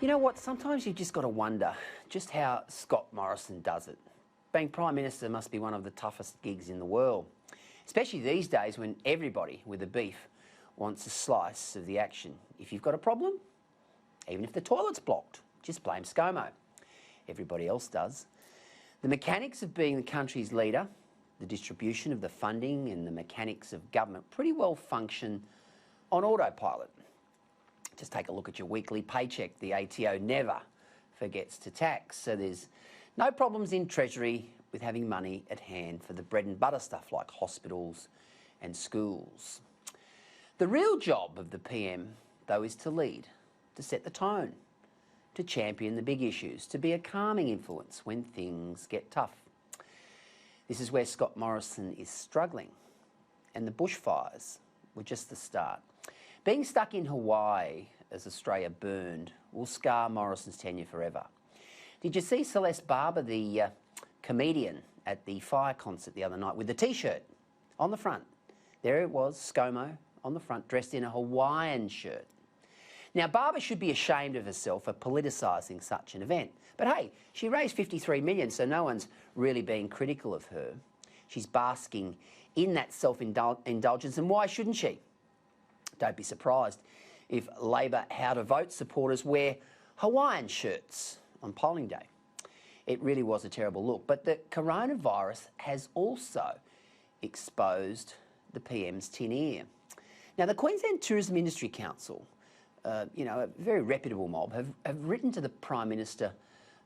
You know what? Sometimes you've just got to wonder just how Scott Morrison does it. Being Prime Minister must be one of the toughest gigs in the world, especially these days when everybody with a beef wants a slice of the action. If you've got a problem, even if the toilet's blocked, just blame ScoMo. Everybody else does. The mechanics of being the country's leader, the distribution of the funding and the mechanics of government pretty well function on autopilot. Just take a look at your weekly paycheck. The ATO never forgets to tax. So there's no problems in Treasury with having money at hand for the bread and butter stuff like hospitals and schools. The real job of the PM, though, is to lead, to set the tone, to champion the big issues, to be a calming influence when things get tough. This is where Scott Morrison is struggling, and the bushfires were just the start. Being stuck in Hawaii as Australia burned will scar Morrison's tenure forever. Did you see Celeste Barber, the comedian, at the fire concert the other night with the T-shirt on the front? There it was, ScoMo on the front, dressed in a Hawaiian shirt. Now, Barber should be ashamed of herself for politicising such an event. But hey, she raised $53 million, so no one's really being critical of her. She's basking in that self-indulgence, and why shouldn't she? Don't be surprised if Labor How to Vote supporters wear Hawaiian shirts on polling day. It really was a terrible look. But the coronavirus has also exposed the PM's tin ear. Now, the Queensland Tourism Industry Council, a very reputable mob, have written to the Prime Minister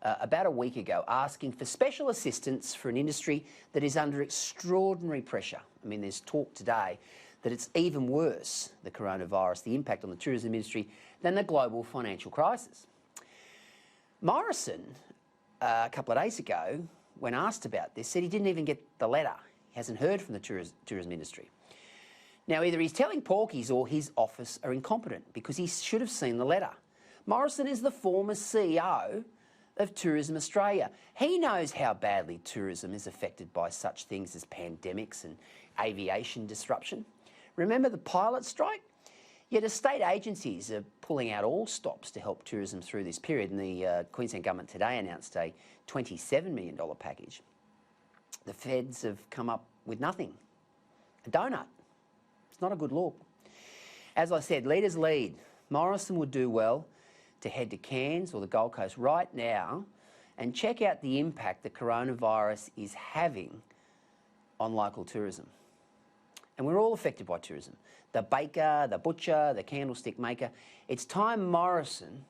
about a week ago asking for special assistance for an industry that is under extraordinary pressure. I mean, there's talk today that it's even worse, the coronavirus, the impact on the tourism industry, than the global financial crisis. Morrison, a couple of days ago, when asked about this, said he didn't even get the letter. He hasn't heard from the tourism industry. Now, either he's telling porkies or his office are incompetent because he should have seen the letter. Morrison is the former CEO of Tourism Australia. He knows how badly tourism is affected by such things as pandemics and aviation disruption. Remember the pilot strike? Yet state agencies are pulling out all stops to help tourism through this period, and the Queensland Government today announced a $27 million package. The feds have come up with nothing. A donut. It's not a good look. As I said, leaders lead. Morrison would do well to head to Cairns or the Gold Coast right now and check out the impact the coronavirus is having on local tourism. And we're all affected by tourism. The baker, the butcher, the candlestick maker. It's time Morrison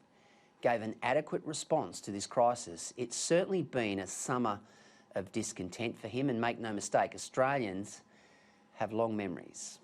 gave an adequate response to this crisis. It's certainly been a summer of discontent for him, and make no mistake, Australians have long memories.